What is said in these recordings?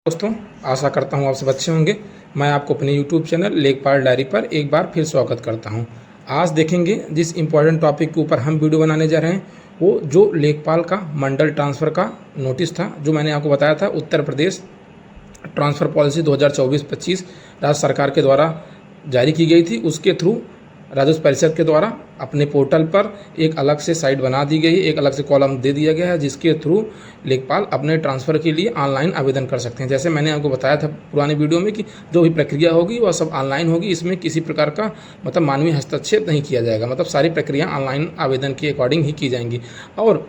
दोस्तों, आशा करता हूँ आप सब अच्छे होंगे। मैं आपको अपने YouTube चैनल लेखपाल डायरी पर एक बार फिर स्वागत करता हूँ। आज देखेंगे जिस इम्पोर्टेंट टॉपिक के ऊपर हम वीडियो बनाने जा रहे हैं वो जो लेखपाल का मंडल ट्रांसफ़र का नोटिस था, जो मैंने आपको बताया था उत्तर प्रदेश ट्रांसफ़र पॉलिसी 2024-25 राज्य सरकार के द्वारा जारी की गई थी। उसके थ्रू राजस्व परिषद के द्वारा अपने पोर्टल पर एक अलग से साइट बना दी गई है, एक अलग से कॉलम दे दिया गया है जिसके थ्रू लेखपाल अपने ट्रांसफ़र के लिए ऑनलाइन आवेदन कर सकते हैं। जैसे मैंने आपको बताया था पुराने वीडियो में कि जो भी प्रक्रिया होगी वह सब ऑनलाइन होगी, इसमें किसी प्रकार का मानवीय हस्तक्षेप नहीं किया जाएगा। सारी प्रक्रिया ऑनलाइन आवेदन के अकॉर्डिंग ही की जाएंगी। और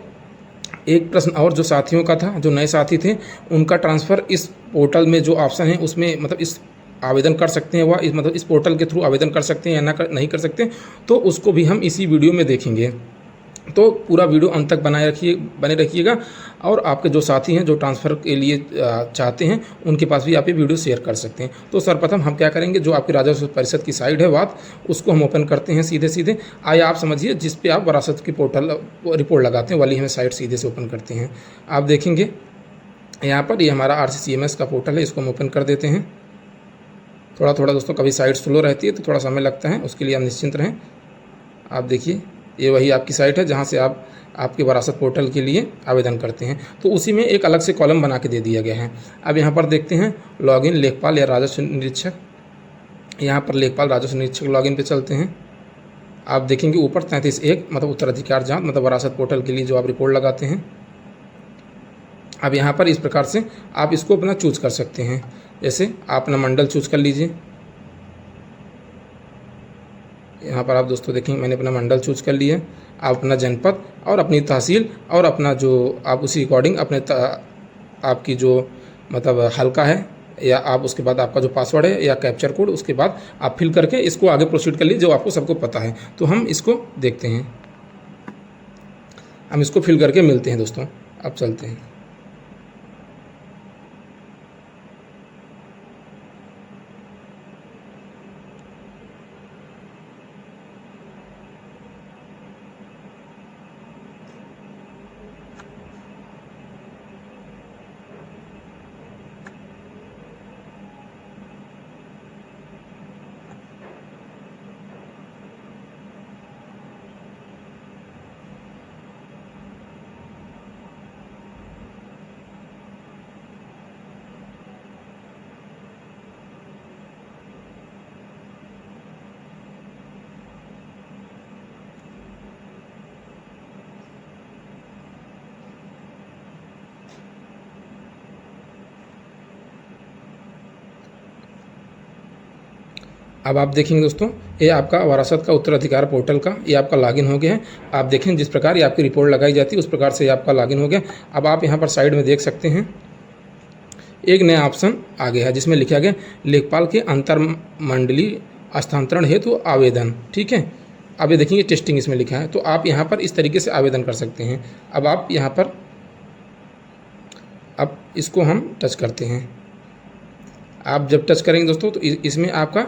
एक प्रश्न और जो साथियों का था, जो नए साथी थे, उनका ट्रांसफ़र इस पोर्टल में जो ऑप्शन है उसमें इस आवेदन कर सकते हैं, वह इस पोर्टल के थ्रू आवेदन कर सकते हैं या नहीं कर सकते, तो उसको भी हम इसी वीडियो में देखेंगे। तो पूरा वीडियो अंत तक बने रखिएगा। और आपके जो साथी हैं जो ट्रांसफ़र के लिए चाहते हैं उनके पास भी आप ये वीडियो शेयर कर सकते हैं। तो सर्वप्रथम हम क्या करेंगे, जो आपकी राजस्व परिषद की साइट है उसको हम ओपन करते हैं सीधे। आइए आप समझिए, जिस पे आप वरासत की पोर्टल रिपोर्ट लगाते हैं वाली हमें साइट सीधे से ओपन करते हैं। आप देखेंगे यहाँ पर ये हमारा RCCMS का पोर्टल है, इसको हम ओपन कर देते हैं। थोड़ा दोस्तों कभी साइट स्लो रहती है तो थोड़ा समय लगता है, उसके लिए आप निश्चिंत रहें। आप देखिए ये वही आपकी साइट है जहाँ से आप आपके वरासत पोर्टल के लिए आवेदन करते हैं। तो उसी में एक अलग से कॉलम बना के दे दिया गया है। अब यहाँ पर देखते हैं लॉगिन लेखपाल या राजस्व निरीक्षक। यहाँ पर लेखपाल राजस्व निरीक्षक लॉगिन पे चलते हैं। आप देखेंगे ऊपर 33(1) उत्तराधिकार जाँच वरासत पोर्टल के लिए जो आप रिपोर्ट लगाते हैं। अब यहाँ पर इस प्रकार से आप इसको अपना चूज कर सकते हैं। जैसे आप अपना मंडल चूज कर लीजिए। यहाँ पर आप दोस्तों देखेंगे मैंने अपना मंडल चूज कर लिया है। आप अपना जनपद और अपनी तहसील और अपना जो आप उसी अकॉर्डिंग अपने आपकी जो हल्का है या आप उसके बाद आपका जो पासवर्ड है या कैप्चर कोड, उसके बाद आप फिल करके इसको आगे प्रोसीड कर लीजिए, जो आपको सबको पता है। तो हम इसको देखते हैं, हम इसको फिल करके मिलते हैं दोस्तों। अब चलते हैं। अब आप देखेंगे दोस्तों, ये आपका वरासत का उत्तराधिकार पोर्टल का ये आपका लॉगिन हो गया है। आप देखें जिस प्रकार ये आपकी रिपोर्ट लगाई जाती है उस प्रकार से ये आपका लॉगिन हो गया। अब आप यहाँ पर साइड में देख सकते हैं एक नया ऑप्शन आ गया है जिसमें लिखा गया लेखपाल के अंतर मंडलीय हस्तांतरण हेतु आवेदन। ठीक है, अब ये देखेंगे टेस्टिंग इसमें लिखा है। तो आप यहाँ पर इस तरीके से आवेदन कर सकते हैं। अब आप यहाँ पर अब इसको हम टच करते हैं। आप जब टच करेंगे दोस्तों तो इसमें आपका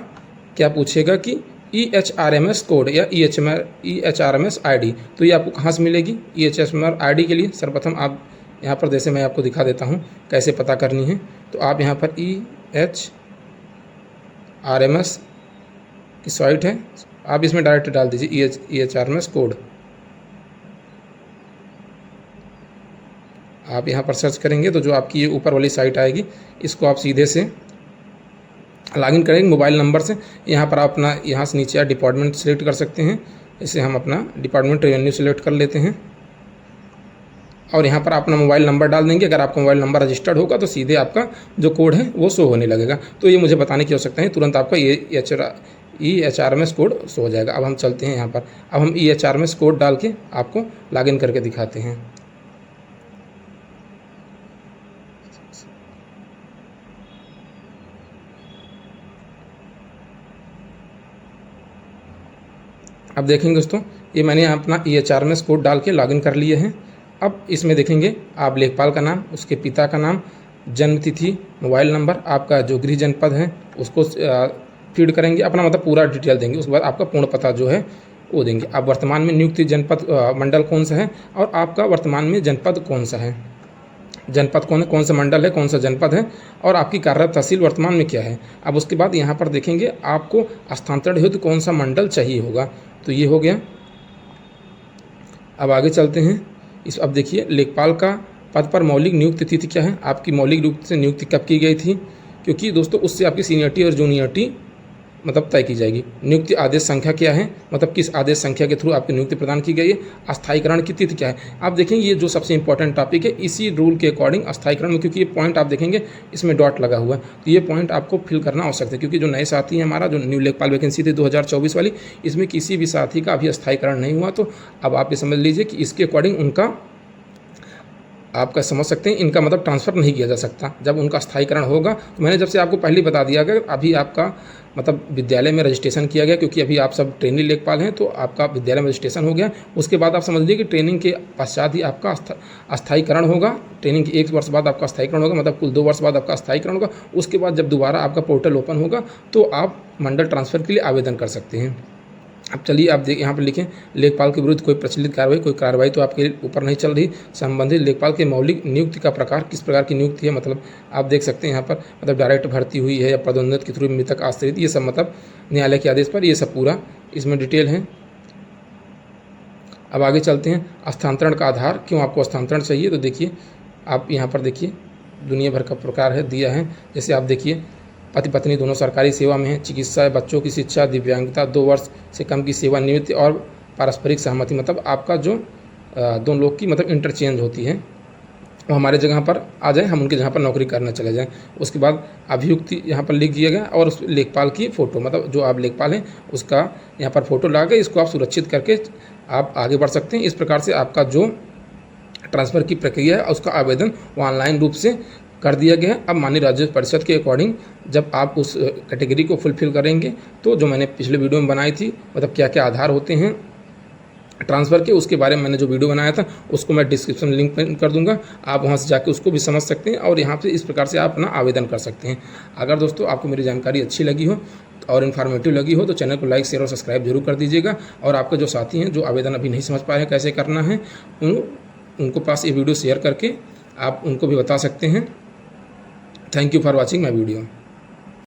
क्या पूछेगा कि EHRMS कोड या EHRMS ID। तो ये आपको कहाँ से मिलेगी EHRMS ID के लिए? सर्वप्रथम आप यहाँ पर, जैसे मैं आपको दिखा देता हूँ कैसे पता करनी है। तो आप यहाँ पर EHRMS की साइट है, आप इसमें डायरेक्ट डाल दीजिए EHRMS कोड। आप यहाँ पर सर्च करेंगे तो जो आपकी ये ऊपर वाली साइट आएगी, इसको आप सीधे से लॉगिन करेंगे मोबाइल नंबर से। यहाँ पर आप अपना यहाँ से नीचे डिपार्टमेंट सेलेक्ट कर सकते हैं। इसे हम अपना डिपार्टमेंट रेवेन्यू सेलेक्ट कर लेते हैं और यहाँ पर अपना मोबाइल नंबर डाल देंगे। अगर आपका मोबाइल नंबर रजिस्टर्ड होगा तो सीधे आपका जो कोड है वो शो होने लगेगा। तो ये मुझे बताने की आवश्यकता है, तुरंत आपका ये EHRMS कोड शो हो जाएगा। अब हम चलते हैं यहाँ पर, अब हम EHRMS कोड डाल के आपको लॉगिन करके दिखाते हैं। अब देखेंगे दोस्तों, ये मैंने अपना EHRMS कोड डाल के लॉगिन कर लिए हैं। अब इसमें देखेंगे आप लेखपाल का नाम, उसके पिता का नाम, जन्म तिथि, मोबाइल नंबर, आपका जो गृह जनपद है उसको फीड करेंगे, अपना पूरा डिटेल देंगे। उसके बाद आपका पूर्ण पता जो है वो देंगे। आप वर्तमान में नियुक्त जनपद मंडल कौन सा है और आपका वर्तमान में जनपद कौन सा है। जनपद कौन सा मंडल है, कौन सा जनपद है और आपकी कार्यरत तहसील वर्तमान में क्या है। अब उसके बाद यहाँ पर देखेंगे आपको स्थानांतरण हेतु कौन सा मंडल चाहिए होगा, तो ये हो गया। अब आगे चलते हैं। अब देखिए लेखपाल का पद पर मौलिक नियुक्ति तिथि क्या है, आपकी मौलिक रूप से नियुक्ति कब की गई थी, क्योंकि दोस्तों उससे आपकी सीनियरिटी और जूनियरिटी मतलब तय की जाएगी। नियुक्ति आदेश संख्या क्या है, मतलब किस आदेश संख्या के थ्रू आपकी नियुक्ति प्रदान की गई है। अस्थायीकरण की तिथि क्या है, आप देखेंगे ये जो सबसे इंपॉर्टेंट टॉपिक है, इसी रूल के अकॉर्डिंग अस्थायीकरण में, क्योंकि ये पॉइंट आप देखेंगे इसमें डॉट लगा हुआ है, तो ये पॉइंट आपको फिल करना आवश्यक है, क्योंकि जो नए साथी हैं हमारा जो न्यू लेखपाल वैकेंसी थी 2024 वाली, इसमें किसी भी साथी का अभी अस्थायीकरण नहीं हुआ। तो अब आप ये समझ लीजिए कि इसके अकॉर्डिंग उनका आपका समझ सकते हैं इनका मतलब ट्रांसफ़र नहीं किया जा सकता। जब उनका स्थायीकरण होगा, तो मैंने जब से आपको पहले बता दिया कि अभी आपका मतलब विद्यालय में रजिस्ट्रेशन किया गया, क्योंकि अभी आप सब ट्रेनी लेखपाल हैं, तो आपका विद्यालय में रजिस्ट्रेशन हो गया। उसके बाद आप समझ लीजिए कि ट्रेनिंग के पश्चात ही आपका अस्थायीकरण होगा। ट्रेनिंग के 1 वर्ष बाद आपका अस्थायीकरण होगा, मतलब कुल 2 वर्ष बाद आपका अस्थायीकरण होगा। उसके बाद जब दोबारा आपका पोर्टल ओपन होगा तो आप मंडल ट्रांसफ़र के लिए आवेदन कर सकते हैं। अब चलिए आप यहाँ पर लिखें, लेखपाल के विरुद्ध कोई प्रचलित कोई कार्रवाई तो आपके ऊपर नहीं चल रही। संबंधित लेखपाल के मौलिक नियुक्ति का प्रकार किस प्रकार की नियुक्ति है, मतलब आप देख सकते हैं यहाँ पर मतलब डायरेक्ट भर्ती हुई है या पदोन्नत के थ्रू मृतक आश्रित, ये सब मतलब न्यायालय के आदेश पर, ये सब पूरा इसमें डिटेल है। अब आगे चलते हैं। स्थानांतरण का आधार, क्यों आपको स्थानांतरण चाहिए, तो देखिए आप यहाँ पर देखिए दुनिया भर का प्रकार है दिया है। जैसे आप देखिए पति पत्नी दोनों सरकारी सेवा में हैं, चिकित्सा, बच्चों की शिक्षा, दिव्यांगता, 2 वर्ष से कम की सेवानिवृत्ति और पारस्परिक सहमति, मतलब आपका जो दोनों लोग की मतलब इंटरचेंज होती है, वो हमारे जगह पर आ जाए, हम उनके जगह पर नौकरी करने चले जाएं। उसके बाद अभियुक्ति यहाँ पर लिख दिया गया और उस लेखपाल की फ़ोटो, मतलब जो आप लेखपाल हैं उसका यहाँ पर फ़ोटो ला के इसको आप सुरक्षित करके आप आगे बढ़ सकते हैं। इस प्रकार से आपका जो ट्रांसफ़र की प्रक्रिया है उसका आवेदन ऑनलाइन रूप से कर दिया गया है। अब माननीय राज्य परिषद के अकॉर्डिंग जब आप उस कैटेगरी को फुलफिल करेंगे, तो जो मैंने पिछले वीडियो में बनाई थी, मतलब क्या क्या आधार होते हैं ट्रांसफ़र के, उसके बारे में मैंने जो वीडियो बनाया था उसको मैं डिस्क्रिप्शन लिंक पर कर दूंगा, आप वहां से जाके उसको भी समझ सकते हैं और यहाँ पे इस प्रकार से आप अपना आवेदन कर सकते हैं। अगर दोस्तों आपको मेरी जानकारी अच्छी लगी हो और इन्फॉर्मेटिव लगी हो तो चैनल को लाइक, शेयर और सब्सक्राइब जरूर कर दीजिएगा। और आपके जो साथी हैं जो आवेदन अभी नहीं समझ पाए हैं कैसे करना है, उनको पास ये वीडियो शेयर करके आप उनको भी बता सकते हैं। Thank you for watching my video.